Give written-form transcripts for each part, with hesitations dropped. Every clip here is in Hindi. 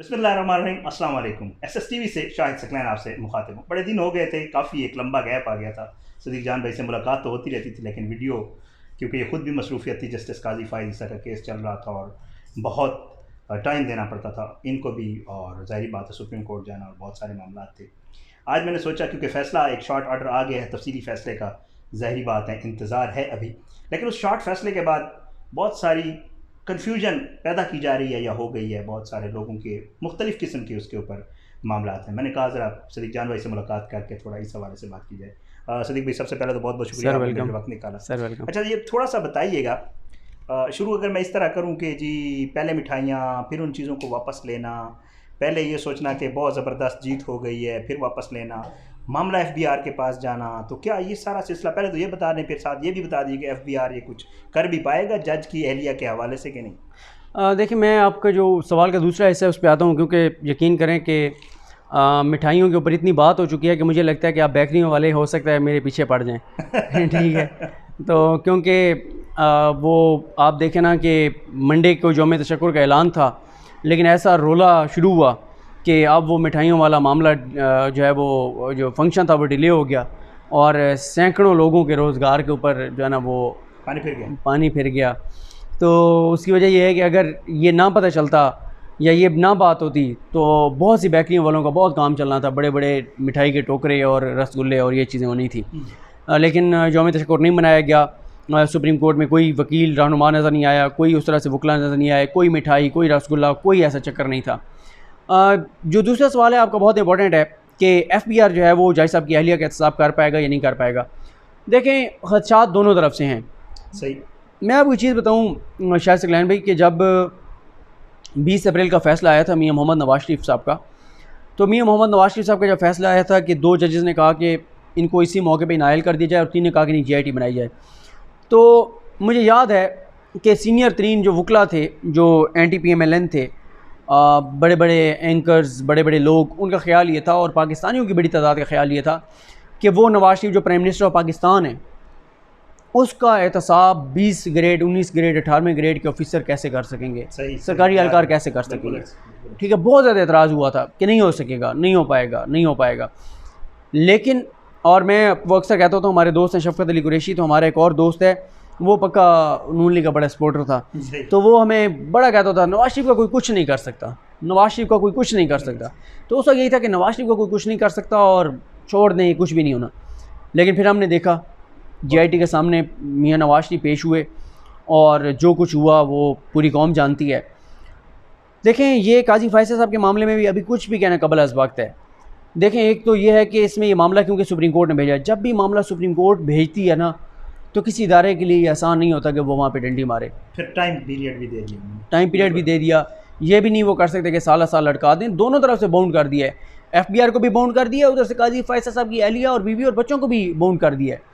बिस्मिल्लाहिर्रहमानिर्रहीम, अस्सलाम वालेकुम। SSTV से शाहिद सकलैन आपसे मुखातिब हूँ। बड़े दिन हो गए थे, काफ़ी एक लंबा गैप आ गया था। सदीक जान भाई से मुलाकात तो होती रहती थी, लेकिन वीडियो क्योंकि ये ख़ुद भी मसरूफ़ियत थी, जस्टिस काजी फ़ाइज़ ईसा का केस चल रहा था और बहुत टाइम देना पड़ता था इनको भी, और ज़ाहिर बात है सुप्रीम कोर्ट जाना और बहुत सारे मामला थे। आज मैंने सोचा क्योंकि फ़ैसला एक शॉर्ट ऑर्डर आ गया है तफसीली फ़ैसले का, ज़ाहिर बात है इंतज़ार है अभी, लेकिन उस शॉर्ट फ़ैसले के बाद बहुत सारी कन्फ्यूजन पैदा की जा रही है या हो गई है। बहुत सारे लोगों के मुख्तलिफ़ किस्म के उसके ऊपर मामला हैं। मैंने कहा ज़रा सदीक जान भाई से मुलाकात करके थोड़ा इस हवाले से बात की जाए। सदीक भाई, सबसे पहले तो बहुत बहुत शुक्रिया, आपने वक्त निकाला। Sir welcome. अच्छा, ये थोड़ा सा बताइएगा, शुरू अगर मैं इस तरह करूँ कि जी पहले मिठाइयाँ, फिर उन चीज़ों को वापस लेना, पहले ये सोचना कि बहुत ज़बरदस्त जीत हो गई है, फिर वापस लेना, मामला FBR के पास जाना, तो क्या ये सारा सिलसिला, पहले तो ये बता दें, फिर साथ ये भी बता दीजिए कि FBR ये कुछ कर भी पाएगा जज की एहलिया के हवाले से कि नहीं? देखिए, मैं आपका जो सवाल का दूसरा हिस्सा है उस पर आता हूँ, क्योंकि यकीन करें कि मिठाइयों के ऊपर इतनी बात हो चुकी है कि मुझे लगता है कि आप बेकरियों वाले हो सकता है मेरे पीछे पड़ जाएं। ठीक है, तो क्योंकि वो आप देखें ना कि मंडे को यौम तशक्कुर का ऐलान था, लेकिन ऐसा रोला शुरू हुआ कि अब वो मिठाइयों वाला मामला जो है वो जो फंक्शन था वो डिले हो गया और सैकड़ों लोगों के रोज़गार के ऊपर जो है ना वो पानी फिर गया। तो उसकी वजह यह है कि अगर ये ना पता चलता या ये ना बात होती तो बहुत सी बेकरियों वालों का बहुत काम चलना था, बड़े बड़े मिठाई के टोकरे और रसगुल्ले और ये चीज़ें होनी थी। लेकिन यौम तशक्कुर नहीं मनाया गया। सुप्रीम कोर्ट में कोई वकील रहनुमा नज़र नहीं आया, कोई उस तरह से वकला नज़र नहीं आए, कोई मिठाई, कोई रसगुल्ला, कोई ऐसा चक्कर नहीं था। जो दूसरा सवाल है आपका बहुत इंपॉर्टेंट है कि FBR जो है वो जज साहब की अहलिया का एहतसाब कर पाएगा या नहीं कर पाएगा। देखें, खदशात दोनों तरफ से हैं। सही। मैं आपको चीज़ बताऊँ शाहिद सकलैन भाई, कि जब 20 अप्रैल का फ़ैसला आया था मियाँ मोहम्मद नवाज शरीफ साहब का, तो मियाँ मोहम्मद नवाज शरीफ साहब का जब फ़ैसला आया था कि 2 जजेस ने कहा कि इनको इसी मौके पे नायल कर दिया जाए और 3 ने कहा कि नहीं GIT बनाई जाए, तो मुझे याद है कि सीनियर तरीन जो वकला थे, जो anti-PMLN थे, बड़े बड़े एंकर्स, बड़े बड़े लोग, उनका ख़्याल ये था और पाकिस्तानियों की बड़ी तादाद का ख़्याल ये था कि वो नवाज शरीफ जो प्राइम मिनिस्टर ऑफ पाकिस्तान है उसका एहतसाब 20 ग्रेड, 19 ग्रेड, 18वें ग्रेड के ऑफिसर कैसे कर सकेंगे, सरकारी एहलकार कैसे कर सकेंगे। ठीक है, बहुत ज़्यादा एतराज़ हुआ था कि नहीं हो सकेगा, नहीं हो पाएगा, नहीं हो पाएगा। लेकिन और मैं वो अक्सर कहता हूँ, हमारे दोस्त हैं शफ़कत अली कुरैशी, तो हमारा एक और दोस्त है वो पक्का नून लीग का बड़ा सपोर्टर था, तो वो हमें बड़ा कहता था नवाज शरीफ का कोई कुछ नहीं कर सकता, नवाज शरीफ का कोई कुछ नहीं कर सकता। तो उसका यही था कि नवाज शरीफ का कोई कुछ नहीं कर सकता और छोड़ दें, कुछ भी नहीं होना। लेकिन फिर हमने देखा GIT के सामने मियाँ नवाज शरीफ पेश हुए और जो कुछ हुआ वो पूरी कौम जानती है। देखें, ये काजी फ़ाइज़ साहब के मामले में भी अभी कुछ भी कहना कबल अज़ वक्त है। देखें, एक तो ये है कि इसमें ये मामला क्योंकि सुप्रीम कोर्ट ने भेजा है, जब भी मामला सुप्रीम कोर्ट भेजती है ना, तो किसी इदारे के लिए ये आसान नहीं होता कि वो वहाँ पे डंडी मारे। फिर टाइम पीरियड भी दे दिया, ये भी नहीं वो कर सकते कि साल साल लटका दें। दोनों तरफ से बाउंड कर दिया है, FBR को भी बाउंड कर दिया है, उधर से काजी फ़ाइज़ साहब की अहलिया और बीवी और बच्चों को भी बाउंड कर दिया है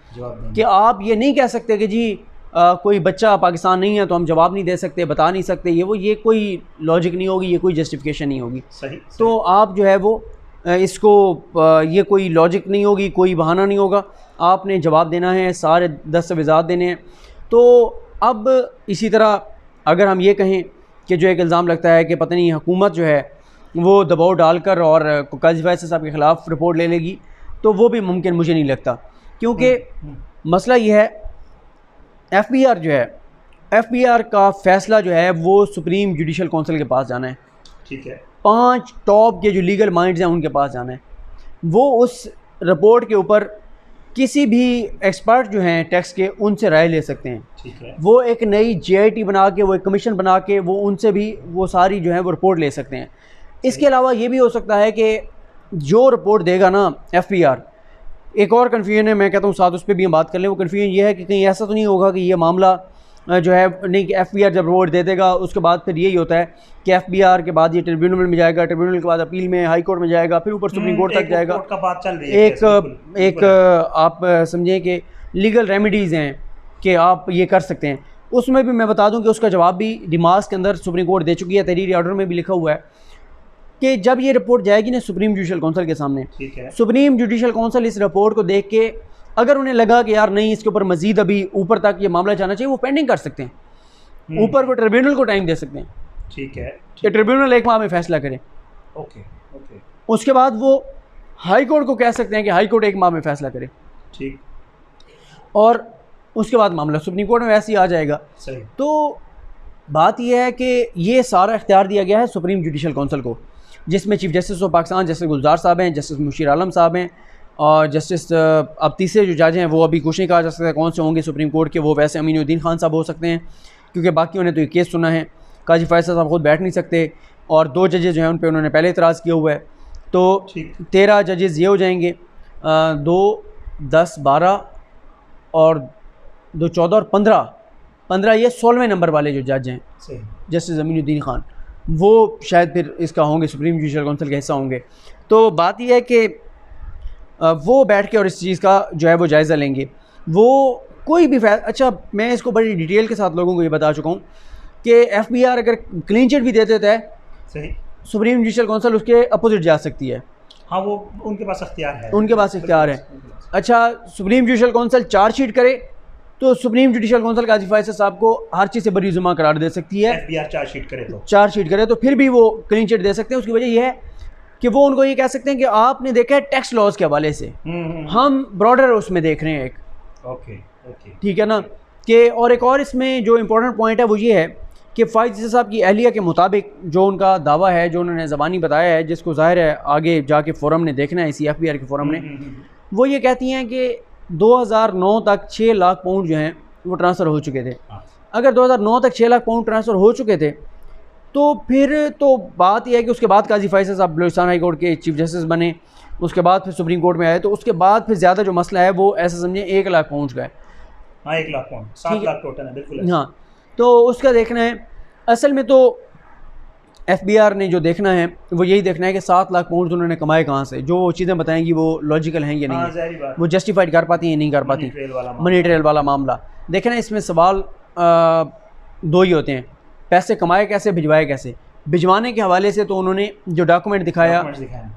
कि आप ये नहीं कह सकते कि जी कोई बच्चा पाकिस्तान नहीं है तो हम जवाब नहीं दे सकते, बता नहीं सकते, ये कोई लॉजिक नहीं होगी, ये कोई जस्टिफिकेशन नहीं होगी। सही। तो आप जो है वो इसको ये कोई लॉजिक नहीं होगी, कोई बहाना नहीं होगा, आपने जवाब देना है, सारे दस्तावेज़ात देने हैं। तो अब इसी तरह अगर हम ये कहें कि जो एक इल्ज़ाम लगता है कि पता नहीं हुकूमत जो है वो दबाव डालकर और काजी फ़ाइज़ साहब के ख़िलाफ़ रिपोर्ट ले लेगी, तो वो भी मुमकिन मुझे नहीं लगता, क्योंकि मसला ये है FBR जो है, FBR का फ़ैसला जो है वो सुप्रीम जुडिशल काउंसिल के पास जाना है। ठीक है, 5 टॉप के जो लीगल माइंड्स हैं उनके पास जाना है। वो उस रिपोर्ट के ऊपर किसी भी एक्सपर्ट जो हैं टैक्स के, उनसे राय ले सकते हैं। ठीक है। वो वो एक नई GIT बना के, वो एक कमीशन बना के, वो उनसे भी वो सारी जो है वो रिपोर्ट ले सकते हैं। इसके अलावा ये भी हो सकता है कि जो रिपोर्ट देगा ना FBR, एक और कन्फ्यूजन है, मैं कहता हूँ साथ उस पर भी हम बात कर लें। वो कन्फ्यूजन ये है कि कहीं ऐसा तो नहीं होगा कि ये मामला जो है नहीं, कि FBR जब रिपोर्ट दे देगा उसके बाद फिर यही होता है कि FBR के बाद ये ट्रिब्यूनल में जाएगा, ट्रिब्यूनल के बाद अपील में, हाई कोर्ट में जाएगा, फिर ऊपर सुप्रीम कोर्ट तक जाएगा। बात चल रही है एक आप समझें कि लीगल रेमेडीज़ हैं कि आप ये कर सकते हैं। उसमें भी मैं बता दूं कि उसका जवाब भी डिमास के अंदर सुप्रीम कोर्ट दे चुकी है, तहरीरी ऑर्डर में भी लिखा हुआ है कि जब ये रिपोर्ट जाएगी ना सुप्रीम जुडिशल काउंसिल के सामने, ठीक है, सुप्रीम जुडिशल काउंसिल इस रिपोर्ट को देख के अगर उन्हें लगा कि यार नहीं, इसके ऊपर मजीद अभी ऊपर तक ये मामला जाना चाहिए, वो पेंडिंग कर सकते हैं, ऊपर को ट्रिब्यूनल को टाइम दे सकते हैं। ठीक है, कि ट्रिब्यूनल 1 माह में फैसला करे। Okay okay. उसके बाद वो हाई कोर्ट को कह सकते हैं कि हाई कोर्ट 1 माह में फ़ैसला करे, ठीक। और उसके बाद मामला सुप्रीम कोर्ट में वैसे ही आ जाएगा। सही। तो बात यह है कि ये सारा इख्तियार दिया गया है सुप्रीम जुडिशल कौंसिल को, जिसमें chief justice of Pakistan justice Gulzar साहब हैं, जस्टिस मुशीर आलम साहब हैं, और जस्टिस अब तीसरे जो जज हैं वो अभी कुछ नहीं कहा जा सकता कौन से होंगे सुप्रीम कोर्ट के। वो वैसे अमीनुद्दीन खान साहब हो सकते हैं, क्योंकि बाकियों ने तो ये केस सुना है। काजी फैसल साहब खुद बैठ नहीं सकते, और 2 जजेज़ जो हैं उन पर उन्होंने पहले इतराज़ किया हुआ है। तो 13 जजेज़ ये हो जाएंगे, 2, 10, 12 और 2, 14 और 15 ये 16वें नंबर वाले जो जज हैं जस्टिस अमीनुद्दीन खान, वो शायद फिर इसका होंगे, सुप्रीम जुडिशल काउंसिल का हिस्सा होंगे। तो बात यह है कि वो बैठ के और इस चीज़ का जो है वो जायज़ा लेंगे। वो कोई भी अच्छा, मैं इसको बड़ी डिटेल के साथ लोगों को ये बता चुका हूँ कि FBI अगर क्लीन चिट भी दे देता है, सही, सुप्रीम जुडिशल काउंसिल उसके अपोजिट जा सकती है। हाँ, वो उनके पास इख्तियार है, उनके पास इख्तियार है। अच्छा, सुप्रीम जुडिशल काउंसिल चार्जशीट करे तो सुप्रीम जुडिशल काउंसिल काजी फैसल साहब को हर चीज़ से बरी जुमा करार दे सकती है। FBI चार्जशीट करे तो फिर भी वो क्लीन चिट दे सकते हैं। उसकी वजह यह है कि वो उनको ये कह सकते हैं कि आपने देखा है टैक्स लॉज के हवाले से, हम ब्रॉडर उसमें देख रहे हैं एक, ओके, ठीक है ना, कि और एक और इसमें जो इम्पोर्टेंट पॉइंट है वो ये है कि फ़ाइज़ साहब की अहलिया के मुताबिक जो उनका दावा है, जो उन्होंने ज़बानी बताया है, जिसको ज़ाहिर है आगे जाके फ़ोरम ने देखना है, CFPR के फ़ोरम ने, वो ये कहती हैं कि 2009 तक 6 लाख पाउंड जो हैं वो ट्रांसफ़र हो चुके थे। अगर 2009 तक 6 लाख पाउंड ट्रांसफ़र हो चुके थे तो फिर तो बात यह है कि उसके बाद काजी फैसल साहब बलूचिस्तान हाई कोर्ट के चीफ जस्टिस बने, उसके बाद फिर सुप्रीम कोर्ट में आए, तो उसके बाद फिर ज़्यादा जो मसला है वो ऐसा समझें 1 लाख पहुँच गए। हाँ, 1 लाख पाउंड, 7 लाख टोटल है, बिल्कुल। हाँ, तो उसका देखना है। असल में तो FBI ने जो देखना है वो यही देखना है कि 7 लाख पाउंड उन्होंने कमाए कहाँ से। जो चीज़ें बताएंगी वो लॉजिकल हैं या नहीं है, वो जस्टिफाइड कर पाती हैं या नहीं कर पाती। मनी ट्रेल वाला मामला देखना है। इसमें सवाल 2 ही होते हैं, पैसे कमाए कैसे, भिजवाए कैसे। भिजवाने के हवाले से तो उन्होंने जो डॉक्यूमेंट दिखाया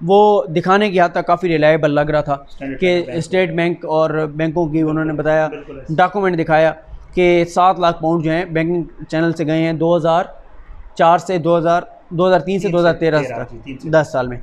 वो दिखाने की हद तक काफ़ी रिलायबल लग रहा था कि स्टेट बैंक और बैंकों की उन्होंने बताया, डॉक्यूमेंट दिखाया कि 7 लाख पाउंड जो हैं बैंकिंग चैनल से गए हैं 2004 से 2003 से 2013 तक, 10 साल में।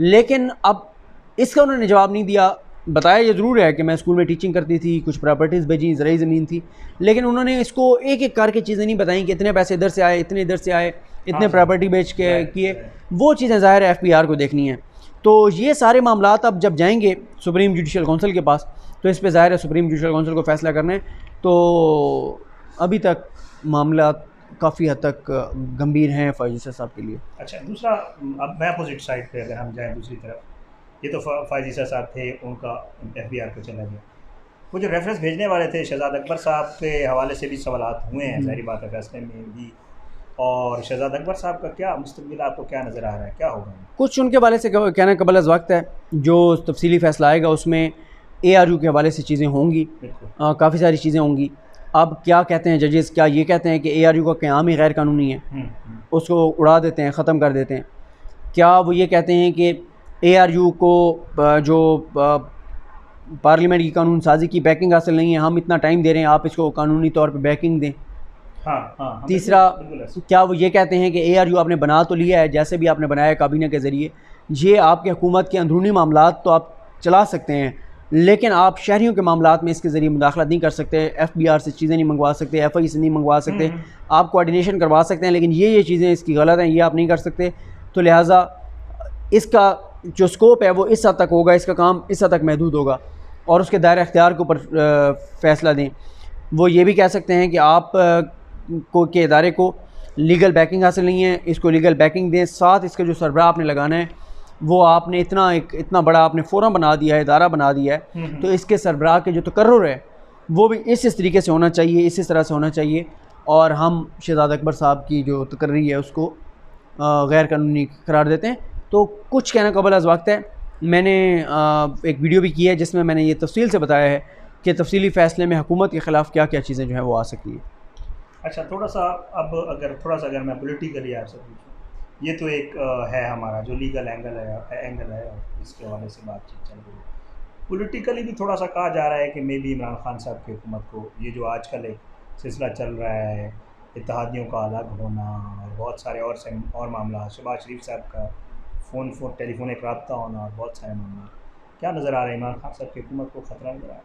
लेकिन अब इसका उन्होंने जवाब नहीं दिया। बताया ये ज़रूर है कि मैं स्कूल में टीचिंग करती थी, कुछ प्रॉपर्टीज़ भेजी, ज़राई ज़मीन थी, लेकिन उन्होंने इसको एक एक करके चीज़ें नहीं बताई कि इतने पैसे इधर से आए, इतने इधर से आए, इतने प्रॉपर्टी बेच के किए। वो चीज़ें ज़ाहिर है FPR को देखनी है। तो ये सारे मामलात अब जब जाएंगे सुप्रीम जुडिशल काउंसिल के पास तो इस पर ज़ाहिर है सुप्रीम जुडिशल काउंसिल को फ़ैसला करना है। तो अभी तक मामला काफ़ी हद तक गंभीर हैं फ़ाइज़ साहब के लिए। अच्छा, दूसरा, अब मैं अपोजिट साइड पे अगर हम जाएं दूसरी तरफ, ये तो फ़ाइज़ साहब थे, उनका FBI को चला गया। वो जो रेफरेंस भेजने वाले थे शहजाद अकबर साहब के हवाले से भी सवालात हुए हैं, ज़ाहिर बात है, फैसले में भी। और शहजाद अकबर साहब का क्या मुस्तकबिल आपको क्या नज़र आ रहा है, क्या होगा? कुछ उनके हवाले से कहना कबल अज़ वक्त है। जो तफसीली फ़ैसला आएगा उसमें ARU के हवाले से चीज़ें होंगी, काफ़ी सारी चीज़ें होंगी। अब क्या कहते हैं जजेस, क्या ये कहते हैं कि ARU का क़याम ही गैर कानूनी है, उसको उड़ा देते हैं, ख़त्म कर देते हैं? क्या वो ये कहते हैं कि ARU को जो पार्लियामेंट की कानून साजी की बैकिंग हासिल नहीं है, हम इतना टाइम दे रहे हैं, आप इसको कानूनी तौर पर बैकिंग दें? हाँ, तीसरा, क्या वो ये कहते हैं कि ARU आपने बना तो लिया है, जैसे भी आपने बनाया काबीना के ज़रिए, ये आपके हुकूमत के अंदरूनी मामलात तो आप चला सकते हैं, लेकिन आप शहरियों के मामलात में इसके ज़रिए मुदाखलत नहीं कर सकते, FBR से चीज़ें नहीं मंगवा सकते, FI से नहीं मंगवा सकते, आप कोऑर्डिनेशन करवा सकते हैं, लेकिन ये चीज़ें इसकी गलत हैं, ये आप नहीं कर सकते। तो लिहाजा इसका जो स्कोप है वो इस हद तक होगा, इसका काम इस हद तक महदूद होगा, और उसके दायरे अख्तियार के ऊपर फ़ैसला दें। वो ये भी कह सकते हैं कि आप के इदारे को लीगल बैकिंग हासिल नहीं है, इसको लीगल बैकिंग दें, साथ इसका जो सरबराह आपने लगाना है वो आपने इतना बड़ा आपने फोरम बना दिया है, इदारा बना दिया है, तो इसके सरबराह के जो तकर्रुर है वो भी इस तरीके से होना चाहिए, इस तरह से होना चाहिए। और हम शहजाद अकबर साहब की जो तकर्री है उसको गैर कानूनी करार देते हैं। तो कुछ कहना कबल अज़ वक्त है। मैंने एक वीडियो भी की है जिसमें मैंने ये तफसील से बताया है कि तफसीली फ़ैसले में हुकूमत के ख़िलाफ़ क्या क्या चीज़ें जो हैं वो आ सकती है। अच्छा, थोड़ा सा अगर मैं पॉलिटिकली आपसे पूछूँ, ये तो एक है हमारा जो लीगल एंगल है इसके हवाले से बातचीत चल रही है। पॉलिटिकली भी थोड़ा सा कहा जा रहा है कि मे बी इमरान खान साहब की हुकूमत को ये जो आजकल एक सिलसिला चल रहा है, इत्तेहादियों का अलग होना और बहुत सारे और मामला, शहबाज शरीफ साहब का फ़ोन टेलीफोन एक रब्ता होना और बहुत सारे मामला। क्या नज़र आ रहा है इमरान खान साहब की हुकूमत को ख़तरा नज़र आ रहा है?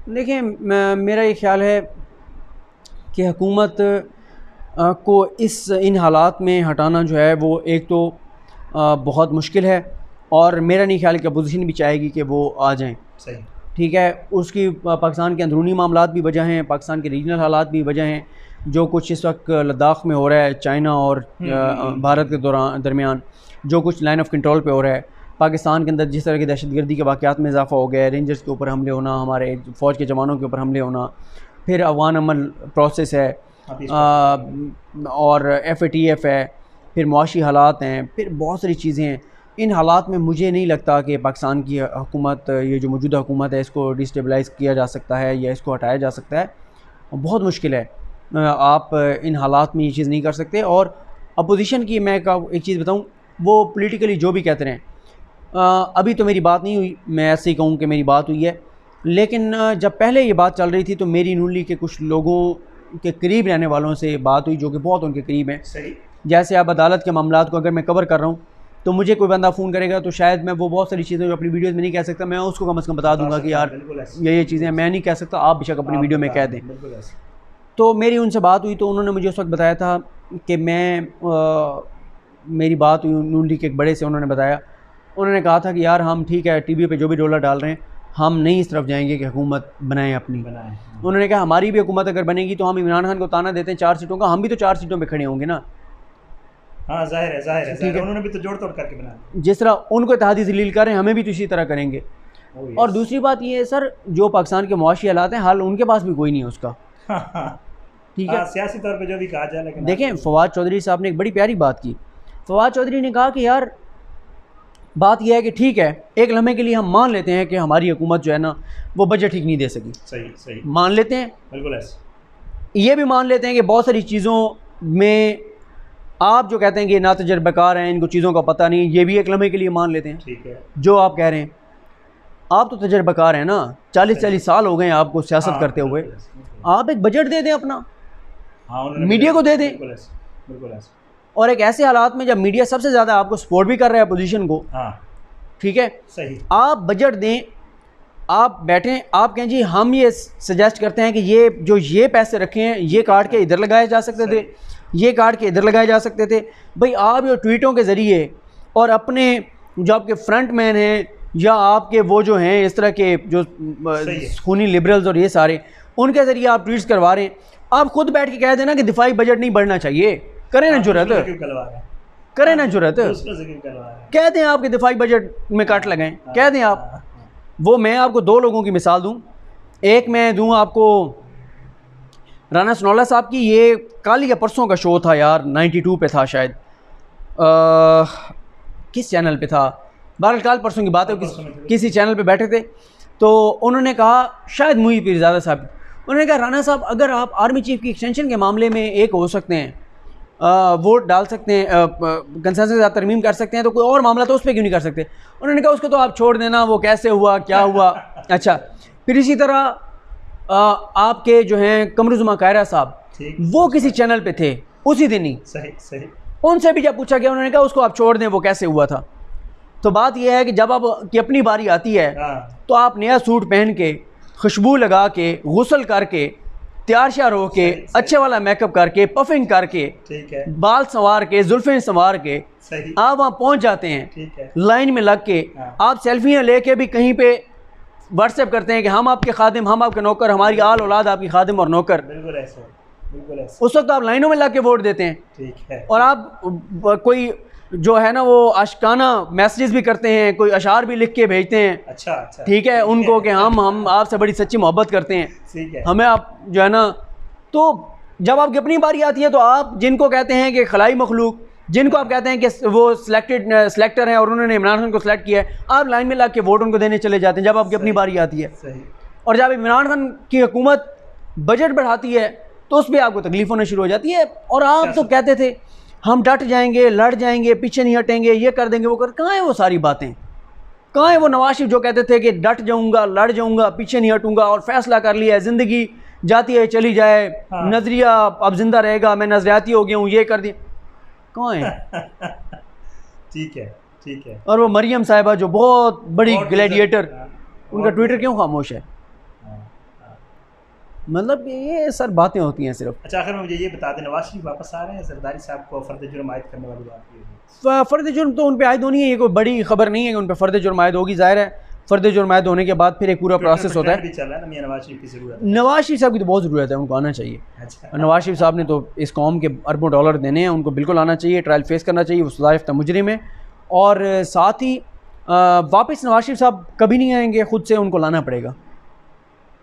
देखिए, मेरा ये ख्याल है कि हुकूमत को इन हालात में हटाना जो है वो एक तो बहुत मुश्किल है, और मेरा नहीं ख्याल कि अपोजिशन भी चाहेगी कि वो आ जाएं। सही। ठीक है, उसकी पाकिस्तान के अंदरूनी मामलात भी वजह हैं, पाकिस्तान के रीजनल हालात भी वजह हैं। जो कुछ इस वक्त लद्दाख में हो रहा है, चाइना और भारत के दरमियान जो कुछ लाइन ऑफ कंट्रोल पे हो रहा है, पाकिस्तान के अंदर जिस तरह की दहशतगर्दी के वाक़यात में इजाफा हो गया है, रेंजर्स के ऊपर हमले होना, हमारे फ़ौज के जवानों के ऊपर हमले होना, फिर अफगान अमन प्रोसेस है, और FATF है, फिर मुआशी हालात हैं, फिर बहुत सारी चीज़ें हैं। इन हालात में मुझे नहीं लगता कि पाकिस्तान की हुकूमत, ये जो मौजूदा हुकूमत है, इसको डिस्टेबलाइज़ किया जा सकता है या इसको हटाया जा सकता है। बहुत मुश्किल है, आप इन हालात में ये चीज़ नहीं कर सकते। और अपोजिशन की मैं एक चीज़ बताऊं, वो पॉलिटिकली जो भी कहते रहें, अभी तो मेरी बात नहीं हुई, मैं ऐसे ही कहूँ कि मेरी बात हुई है, लेकिन जब पहले ये बात चल रही थी तो मेरी नून लीग के कुछ लोगों के करीब रहने वालों से बात हुई जो कि बहुत उनके करीब हैं। सही। जैसे अब अदालत के मामलात को अगर मैं कवर कर रहा हूँ तो मुझे कोई बंदा फ़ोन करेगा तो शायद मैं वो बहुत सारी चीज़ें जो अपनी वीडियोज़ में नहीं कह सकता, मैं उसको कम से कम बता दूंगा कि यार ये चीज़ें मैं नहीं कह सकता, आप बेशक अपनी वीडियो में कह दें। तो मेरी उनसे बात हुई तो उन्होंने मुझे उस वक्त बताया था कि मेरी बात हुई नून लीग के एक बड़े से, उन्होंने बताया, उन्होंने कहा था कि यार हम ठीक है टीवी पे जो भी डॉलर डाल रहे हैं, हम नहीं इस तरफ जाएंगे कि हुकूमत बनाएं अपनी। उन्होंने कहा हमारी भी हुकूमत अगर बनेगी तो हम इमरान खान को ताना देते हैं 4 सीटों का, हम भी तो 4 सीटों पे खड़े होंगे ना। हाँ, जाहिर है उन्होंने भी तो जोड़ तोड़ करके बनाया। जिस तरह उनको इत्तेहादी ज़लील कर रहे हैं, हमें भी तो इसी तरह करेंगे। और दूसरी बात ये है सर, जो पाकिस्तान के मुआशी हालात हैं, हाल उनके पास भी कोई नहीं है उसका। ठीक है, सियासी तौर पे जो भी कहा जाए, लेकिन देखें फवाद चौधरी साहब ने एक बड़ी प्यारी बात की। फवाद चौधरी ने कहा कि यार बात यह है कि ठीक है, एक लम्हे के लिए हम मान लेते हैं कि हमारी हुकूमत जो है ना वो बजट ठीक नहीं दे सकी। सही मान लेते हैं, बिल्कुल ऐसे। ये भी मान लेते हैं कि बहुत सारी चीज़ों में आप जो कहते हैं कि ना तजर्बाकार हैं, इनको चीज़ों का पता नहीं, ये भी एक लम्हे के लिए मान लेते हैं। ठीक है, जो आप कह रहे हैं, आप तो तजर्बाकार हैं ना, 40 साल हो गए हैं आपको सियासत करते हुए, आप एक बजट दे दें अपना, मीडिया को दे दें। बिल्कुल ऐसे। और एक ऐसे हालात में जब मीडिया सबसे ज़्यादा आपको सपोर्ट भी कर रहा है अपोजिशन को, ठीक है, सही, आप बजट दें, आप बैठें, आप कहें जी हम ये सजेस्ट करते हैं कि ये पैसे रखे हैं, ये काट के इधर लगाए जा सकते थे, ये काट के इधर लगाए जा सकते थे। भाई आप ये ट्वीटों के ज़रिए और अपने जो आपके फ्रंट मैन हैं या आपके वो जो हैं इस तरह के जो खूनी लिबरल्स और ये सारे, उनके ज़रिए आप ट्वीट्स करवा रहे हैं। आप खुद बैठ के कह देना कि दिफाई बजट नहीं बढ़ना चाहिए, करें ना जुर्रत, करें ना जुर्रत, कह दें आपके दिफाई बजट में काट लगाएं, कह दें आप। वो मैं आपको 2 लोगों की मिसाल दूं, एक मैं दूं आपको राना सनौला साहब की, ये कल या परसों का शो था यार, 92 पे था शायद, किस चैनल पे था, बहरहाल कल परसों की बात है, किसी चैनल पे बैठे थे तो उन्होंने कहा, शायद मुई पीरज़ादा साहब, उन्होंने कहा राना साहब अगर आप आर्मी चीफ की एक्सटेंशन के मामले में एक हो सकते हैं, वोट डाल सकते हैं, कंसेंसस के साथ तरमीम कर सकते हैं, तो कोई और मामला तो उस पर क्यों नहीं कर सकते। उन्होंने कहा उसको तो आप छोड़ देना, वो कैसे हुआ क्या हुआ। अच्छा, फिर इसी तरह आपके जो हैं कमरुज़्ज़मा कायरा साहब, वो किसी चैनल पे थे उसी दिन ही, सही, उनसे भी जब पूछा गया उन्होंने कहा उसको आप छोड़ दें, वो कैसे हुआ था। तो बात यह है कि जब आपकी अपनी बारी आती है तो आप नया सूट पहन के, खुशबू लगा के, गुस्ल करके, तैयार श्यार हो के, अच्छे वाला मेकअप करके, पफिंग करके, ठीक है, बाल संवार के, जुल्फें संवार के, आप वहाँ पहुँच जाते हैं, ठीक है, लाइन में लग के आप सेल्फियाँ लेके भी कहीं पे व्हाट्सएप करते हैं कि हम आपके खादिम, हम आपके नौकर, हमारी आल औलाद आपकी खादिम और नौकर। बिल्कुल ऐसे। उस वक्त आप लाइनों में लग के वोट देते हैं, ठीक है, और आप कोई जो है ना वो आशिकाना मैसेजेस भी करते हैं, कोई अशार भी लिख के भेजते हैं, अच्छा, ठीक है, उनको कि हम आपसे बड़ी सच्ची मोहब्बत करते हैं, ठीक है, हमें आप जो है ना। तो जब आपकी अपनी बारी आती है तो आप जिनको कहते हैं कि खलाई मखलूक, जिनको आप कहते हैं कि वो सिलेक्टर हैं और उन्होंने इमरान खान को सिलेक्ट किया है, आप लाइन में लग के वोट उनको देने चले जाते हैं जब आपकी अपनी बारी आती है। सही। और जब इमरान खान की हुकूमत बजट बढ़ाती है तो उस पर आपको तकलीफ होना शुरू हो जाती है। और आप तो कहते थे हम डट जाएंगे, लड़ जाएंगे, पीछे नहीं हटेंगे, ये कर देंगे, वो कर, कहाँ है वो सारी बातें, कहाँ है वो नवाज शरीफ जो कहते थे कि डट जाऊंगा, लड़ जाऊंगा, पीछे नहीं हटूंगा और फैसला कर लिया है, ज़िंदगी जाती है चली जाए, नजरिया अब जिंदा रहेगा, मैं नजरियाती हो गया हूँ, ये कर दिया, कहाँ है। ठीक है, ठीक है। और वो मरियम साहिबा जो बहुत बड़ी और ग्लैडिएटर, हाँ, उनका और ट्विटर क्यों खामोश है? हाँ, हाँ। मतलब ये सर बातें होती हैं सिर्फ। अच्छा, आखिर में मुझे ये बता दें, नवाज शरीफ वापस आ रहे हैं? जरदारी साहब को फर्द जुर्म आयद करने वाली बात की होगी। फ़र्द जुर्म तो उन पे आयद होनी है, ये कोई बड़ी खबर नहीं है कि उन पे फ़र्द जुर्म आयद होगी। ज़ाहिर है फ़र्द जुर्म आयद होने के बाद फिर एक पूरा प्रोसेस होता है। भी चल रहा है ना, मियां नवाज शरीफ की ज़रूरत है। नवाज शरीफ साहब की तो बहुत ज़रूरत है, उनको आना चाहिए। अच्छा, नवाज शरीफ साहब ने तो इस कौम के अरबों डॉलर देने हैं, उनको बिल्कुल आना चाहिए, ट्रायल फेस करना चाहिए, वो सज़ा याफ्ता मुजरिम है। और साथ ही वापस नवाज शरीफ साहब कभी नहीं आएंगे, ख़ुद से उनको लाना पड़ेगा।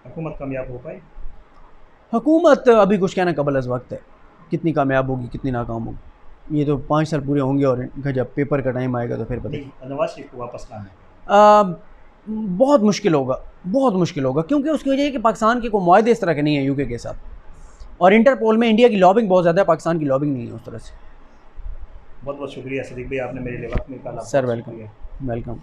हुकूमत कामयाब हो पाई? हुकूमत अभी कुछ कहना कबल अज़ वक्त है, कितनी कामयाब होगी कितनी नाकाम होगी, ये तो 5 साल पूरे होंगे और जब पेपर का टाइम आएगा तो फिर पता। नहीं, नवाज शरीफ को वापस लाना है। बहुत मुश्किल होगा, बहुत मुश्किल होगा, क्योंकि उसकी वजह है कि पाकिस्तान के कोई मुआहदे इस तरह के नहीं है यूके के साथ, और इंटरपोल में इंडिया की लॉबिंग बहुत ज़्यादा है, पाकिस्तान की लॉबिंग नहीं है उस तरह से। बहुत बहुत शुक्रिया सदीक भाई, आपने मेरे लिए वक्त निकाला। Sir welcome, welcome.